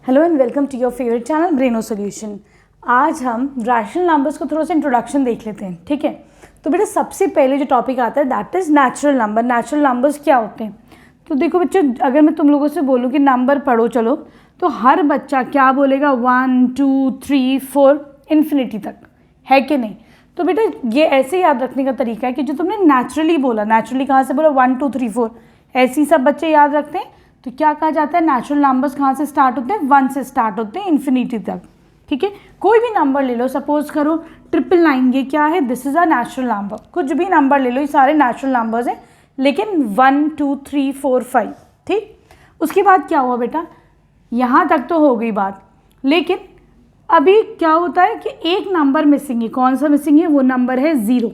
Hello and welcome to your favourite channel Braino Solution. आज हम rational numbers को थोड़ा सा इंट्रोडक्शन देख लेते हैं, ठीक है। तो बेटा सबसे पहले जो टॉपिक आता है that is natural number. Natural numbers क्या होते हैं? तो देखो बच्चों, अगर मैं तुम लोगों से बोलूँ कि नंबर पढ़ो चलो, तो हर बच्चा क्या बोलेगा? 1 2 3 4 इन्फिनिटी तक, है कि नहीं? तो बेटा ये ऐसे याद रखने का तरीका है कि जो तुमने नेचुरली बोला, नेचुरली कहाँ से बोला? 1 2 3 4, ऐसे ही सब बच्चे याद रखते हैं। तो क्या कहा जाता है? नेचुरल नंबर्स कहाँ से स्टार्ट होते हैं? 1 से स्टार्ट होते हैं इन्फिनिटी तक, ठीक है। कोई भी नंबर ले लो, सपोज करो 999, ये क्या है? This is a natural number. कुछ भी नंबर ले लो, ये सारे नेचुरल नंबर्स हैं, लेकिन 1 2 3 4 5, ठीक। उसके बाद क्या हुआ बेटा? यहाँ तक तो हो गई बात, लेकिन अभी क्या होता है कि एक नंबर मिसिंग है। कौन सा मिसिंग है? वो नंबर है 0,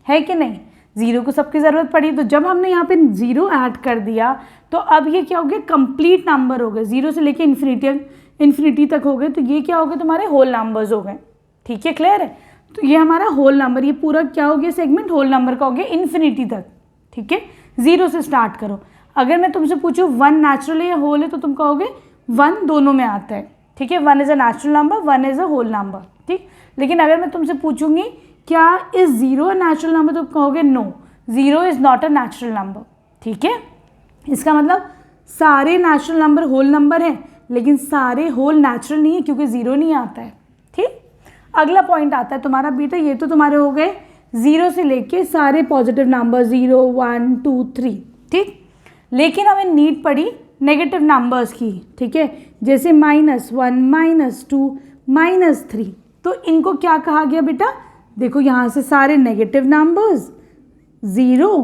है कि नहीं? 0 को सबकी ज़रूरत पड़ी, तो जब हमने यहाँ पे 0 ऐड कर दिया तो अब ये क्या हो गया? कंप्लीट नंबर हो गए, 0 से लेके इन्फिनिटी तक हो गए। तो ये क्या हो गए? तुम्हारे होल नंबर्स हो गए, ठीक है, क्लियर है? तो ये हमारा होल नंबर, ये पूरा क्या हो गया? सेगमेंट होल नंबर का हो गया इन्फिनिटी तक, ठीक है। 0 से स्टार्ट करो। अगर मैं तुमसे पूछूँ 1 नेचुरल है या होल है, तो तुम कहोगे 1 दोनों में आता है, ठीक है। 1 is a natural number, 1 is a whole number, ठीक। लेकिन अगर मैं तुमसे पूछूंगी क्या इज 0 अ नेचुरल नंबर, तो कहोगे no, 0 is not a natural number, ठीक है। इसका मतलब सारे नेचुरल नंबर होल नंबर हैं, लेकिन सारे होल नेचुरल नहीं है क्योंकि 0 नहीं आता है, ठीक। अगला पॉइंट आता है तुम्हारा बेटा, ये तो तुम्हारे हो गए 0 से लेके सारे पॉजिटिव नंबर 0 1 2 3, ठीक। लेकिन हमें नीड पड़ी नेगेटिव नंबर्स की, ठीक है, जैसे -1 -2 -3। तो इनको क्या कहा गया बेटा? देखो यहाँ से सारे नेगेटिव नंबर्स, 0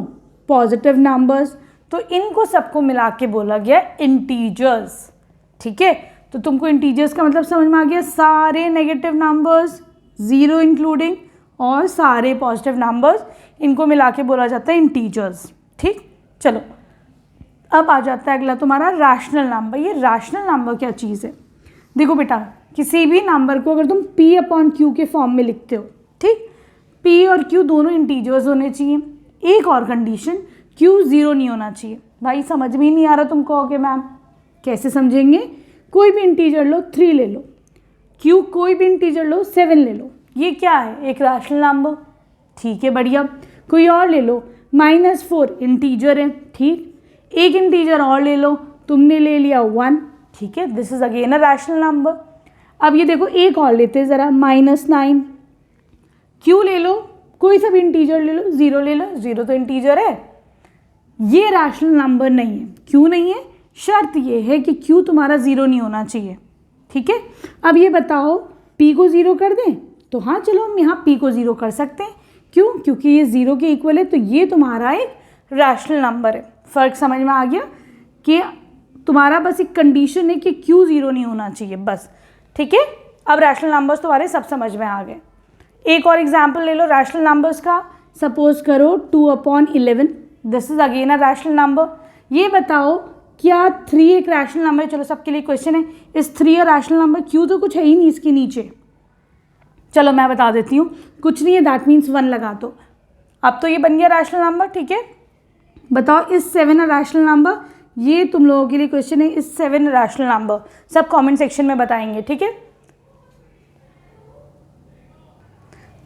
पॉजिटिव नंबर्स, तो इनको सबको मिला के बोला गया इंटीजर्स, ठीक है। तो तुमको इंटीजर्स का मतलब समझ में आ गया? सारे नेगेटिव नंबर्स 0 इंक्लूडिंग और सारे पॉजिटिव नंबर्स, इनको मिला के बोला जाता है इंटीजर्स, ठीक। चलो अब आ जाता है अगला तुम्हारा रैशनल नंबर। ये रैशनल नंबर क्या चीज़ है? देखो बेटा, किसी भी नंबर को अगर तुम P/Q के फॉर्म में लिखते हो, ठीक, P और Q दोनों इंटीजर्स होने चाहिए। एक और कंडीशन, Q 0 नहीं होना चाहिए। भाई समझ में ही नहीं आ रहा, तुम कहोगे मैम कैसे समझेंगे? कोई भी इंटीजर लो, 3 ले लो, Q कोई भी इंटीजर लो, 7 ले लो, ये क्या है? एक रैशनल नंबर, ठीक है, बढ़िया। कोई और ले लो, -4 इंटीजर है, ठीक। एक इंटीजर और ले लो, तुमने ले लिया 1, ठीक है, this is again a rational number. अब ये देखो एक और लेते हैं ज़रा, -9, Q ले लो, कोई सा भी इंटीजर ले लो, 0 ले लो, 0 तो इंटीजर है, ये रैशनल नंबर नहीं है। क्यों नहीं है? शर्त ये है कि Q तुम्हारा 0 नहीं होना चाहिए, ठीक है। अब ये बताओ P को 0 कर दें? तो हाँ चलो हम यहाँ P को 0 कर सकते हैं। क्यों? क्योंकि ये 0 के इक्वल है, तो ये तुम्हारा एक रैशनल नंबर है। फ़र्क समझ में आ गया कि तुम्हारा बस एक कंडीशन है कि Q 0 नहीं होना चाहिए, बस, ठीक है। अब रैशनल नंबर्स तुम्हारे सब समझ में आ गए। एक और एग्जाम्पल ले लो रैशनल नंबर्स का। सपोज करो 2/11, this is again a rational number. ये बताओ क्या 3 एक रैशनल नंबर है? चलो सबके लिए क्वेश्चन है, इस 3 रैशनल नंबर? Q तो कुछ है ही नहीं इसके नीचे। चलो मैं बता देती हूँ, कुछ नहीं है, दैट मीन्स 1 लगा दो। अब तो ये बन गया रैशनल नंबर, ठीक है। बताओ इस 7 रैशनल नंबर? ये तुम लोगों के लिए क्वेश्चन है, इस 7 रैशनल नंबर? सब कमेंट सेक्शन में बताएंगे, ठीक है।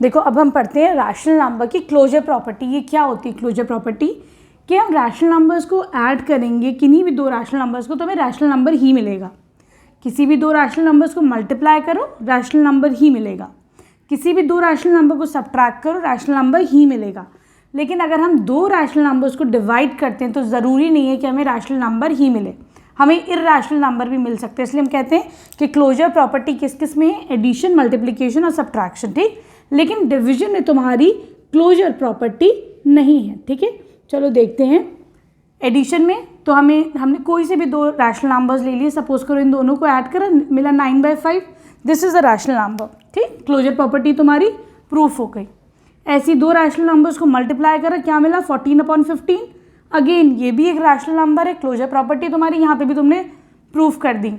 देखो अब हम पढ़ते हैं रैशनल नंबर की क्लोजर प्रॉपर्टी। ये क्या होती है क्लोजर प्रॉपर्टी? कि हम रैशनल नंबर्स को ऐड करेंगे, किन्हीं भी 2 रैशनल नंबर्स को, तो हमें रैशनल नंबर ही मिलेगा। किसी भी 2 रैशनल नंबर्स को मल्टीप्लाई करो, रैशनल नंबर ही मिलेगा। किसी भी 2 रैशनल नंबर को सब्ट्रैक्ट करो, रैशनल नंबर ही मिलेगा। लेकिन अगर हम 2 रैशनल नंबर्स को डिवाइड करते हैं तो ज़रूरी नहीं है कि हमें रैशनल नंबर ही मिले, हमें इररैशनल नंबर भी मिल सकते हैं। इसलिए हम कहते हैं कि क्लोजर प्रॉपर्टी किस किस में है? एडिशन, मल्टीप्लिकेशन और सब्ट्रैक्शन, ठीक। लेकिन डिवीजन में तुम्हारी क्लोजर प्रॉपर्टी नहीं है, ठीक है। चलो देखते हैं एडिशन में। तो हमने कोई से भी 2 रैशनल नंबर्स ले लिए, सपोज करो इन दोनों को ऐड करा, मिला 9/5, this is a rational number, ठीक। क्लोजर प्रॉपर्टी तुम्हारी प्रूफ हो गई। ऐसी 2 रैशनल नंबर्स को मल्टीप्लाई करा, क्या मिला? 14/15, अगेन ये भी एक रैशनल नंबर है, क्लोजर प्रॉपर्टी तुम्हारी यहाँ पे भी तुमने प्रूफ कर दी।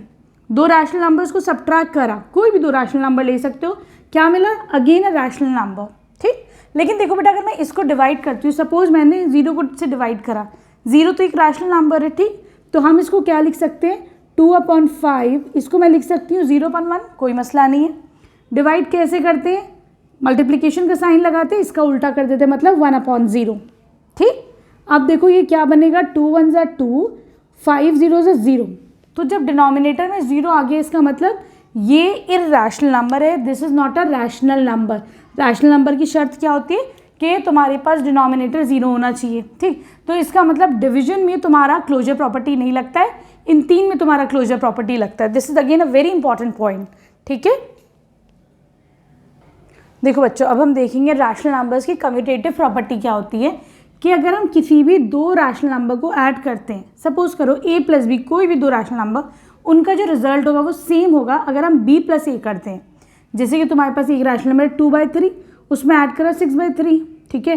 2 रैशनल नंबर्स को सब्ट्रैक्ट करा, कोई भी 2 रैशनल नंबर ले सकते हो, क्या मिला? अगेन अ रैशनल नंबर, ठीक। लेकिन देखो बेटा, अगर मैं इसको डिवाइड करती हूँ, सपोज मैंने 0 को से डिवाइड करा, 0 तो एक रैशनल नंबर है, ठीक। तो हम इसको क्या लिख सकते हैं? 2/5, इसको मैं लिख सकती हूँ 0/1, कोई मसला नहीं है। डिवाइड कैसे करते हैं, मल्टीप्लिकेशन का साइन लगाते हैं, इसका उल्टा कर देते हैं, मतलब 1/0। ठीक, अब देखो ये क्या बनेगा, 2 1 ज़ा 2, 5 0 ज़ा 0। तो जब डिनोमिनेटर में 0 आ गया इसका मतलब ये इर्रेशनल नंबर है, this is not a rational number. Rational number की शर्त क्या होती है कि तुम्हारे पास डिनोमिनेटर 0 होना चाहिए। ठीक, तो इसका मतलब डिवीजन में तुम्हारा क्लोजर प्रॉपर्टी नहीं लगता है, इन 3 में तुम्हारा क्लोजर प्रॉपर्टी लगता है। This is again a very important point. ठीक है, देखो बच्चों, अब हम देखेंगे रैशनल नंबर्स की कम्यूटेटिव प्रॉपर्टी क्या होती है कि अगर हम किसी भी दो रैशनल नंबर को ऐड करते हैं, सपोज करो a + b, कोई भी दो रैशनल नंबर, उनका जो रिजल्ट होगा वो सेम होगा अगर हम b + a करते हैं। जैसे कि तुम्हारे पास एक रैशनल नंबर 2/3, उसमें ऐड करा 6/3। ठीक है,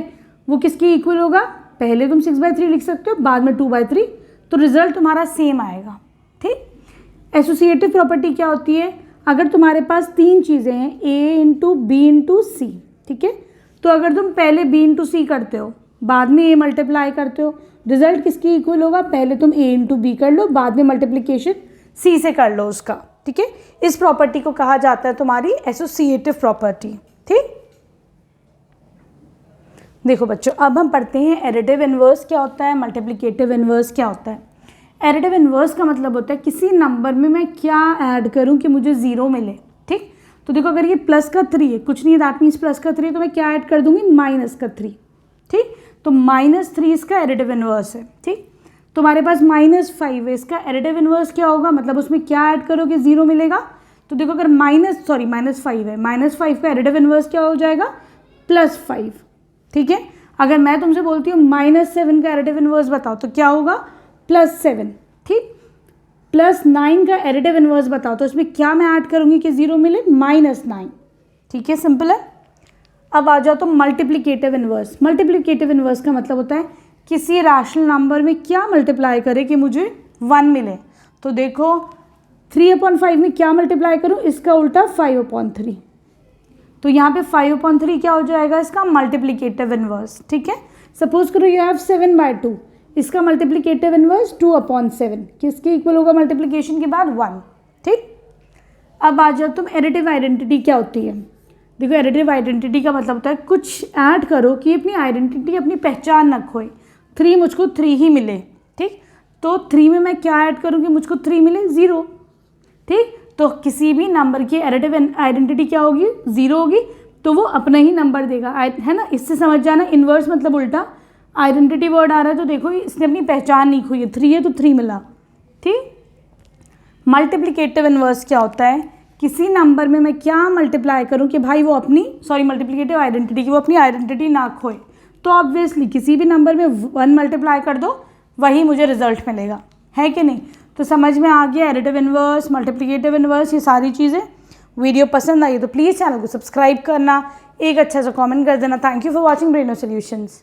वो किसकी इक्वल होगा, पहले तुम 6/3 लिख सकते हो, बाद में 2/3, तो रिजल्ट तुम्हारा सेम आएगा। ठीक, एसोसिएटिव प्रॉपर्टी क्या होती है, अगर तुम्हारे पास 3 चीज़ें हैं a × b × c, ठीक है, तो अगर तुम पहले b × c करते हो, बाद में a मल्टीप्लाई करते हो, रिजल्ट किसकी इक्वल होगा, पहले तुम a × b कर लो, बाद में मल्टीप्लिकेशन c से कर लो उसका। ठीक है, इस प्रॉपर्टी को कहा जाता है तुम्हारी एसोसिएटिव प्रॉपर्टी। ठीक, देखो बच्चों, अब हम पढ़ते हैं एडिटिव इन्वर्स क्या होता है, मल्टीप्लिकेटिव इन्वर्स क्या होता है। एडिटिव इन्वर्स का मतलब होता है किसी नंबर में मैं क्या ऐड करूं कि मुझे 0 मिले। ठीक, तो देखो अगर ये प्लस का 3 है, कुछ नहीं है, दैट मीन्स प्लस का 3 है, तो मैं क्या ऐड कर दूंगी, माइनस का 3। ठीक, तो -3 इसका एडिटिव इन्वर्स है। ठीक, तुम्हारे पास -5 है, इसका एडिटिव इन्वर्स क्या होगा, मतलब उसमें क्या ऐड करोगे 0 मिलेगा। तो देखो अगर -5 है, -5 का एडिटिव इन्वर्स क्या हो जाएगा, +5। ठीक है, अगर मैं तुमसे बोलती हूँ -7 का एडिटिव इन्वर्स बताओ, तो क्या होगा, +7। ठीक, +9 का एडिटिव इन्वर्स बताओ, तो इसमें क्या मैं ऐड करूँगी कि 0 मिले, -9। ठीक है, सिंपल है। अब आ जाओ तो मल्टीप्लिकेटिव इन्वर्स। मल्टीप्लिकेटिव इन्वर्स का मतलब होता है किसी रैशनल नंबर में क्या मल्टीप्लाई करे कि मुझे 1 मिले। तो देखो 3/5 में क्या मल्टीप्लाई करूँ, इसका उल्टा 5/3, तो यहाँ पे 5/3 क्या हो जाएगा, इसका मल्टीप्लिकेटिव इन्वर्स। ठीक है, सपोज करो यू हैव 7/2, इसका मल्टीप्लिकेटिव इन्वर्स 2/7, किसके इक्वल होगा मल्टीप्लिकेशन के बाद 1। ठीक, अब आ जाओ तुम एडिटिव आइडेंटिटी क्या होती है। देखो एडिटिव आइडेंटिटी का मतलब होता है कुछ ऐड करो कि अपनी आइडेंटिटी, अपनी पहचान न खोए। 3 मुझको 3 ही मिले। ठीक, तो 3 में मैं क्या ऐड करूँ कि मुझको 3 मिले, 0। ठीक, तो किसी भी नंबर की एडिटिव आइडेंटिटी क्या होगी, 0 होगी, तो वो अपना ही नंबर देगा, है ना। इससे समझ जाना, इन्वर्स मतलब उल्टा। आइडेंटिटी वर्ड आ रहा है तो देखो इसने अपनी पहचान नहीं खोई है, 3 है तो 3 मिला। ठीक, मल्टीप्लिकेटिव इन्वर्स क्या होता है, किसी नंबर में मैं क्या मल्टीप्लाई करूं कि भाई वो अपनी, मल्टीप्लिकेटिव आइडेंटिटी की वो अपनी आइडेंटिटी ना खोए। तो ऑब्वियसली किसी भी नंबर में 1 मल्टीप्लाई कर दो, वही मुझे रिजल्ट मिलेगा, है कि नहीं। तो समझ में आ गया एडिटिव इन्वर्स, मल्टीप्लिकेटिव इन्वर्स, ये सारी चीज़ें। वीडियो पसंद आई तो प्लीज़ चैनल को सब्सक्राइब करना, एक अच्छा सा कमेंट कर देना। Thank you for watching Braino solutions.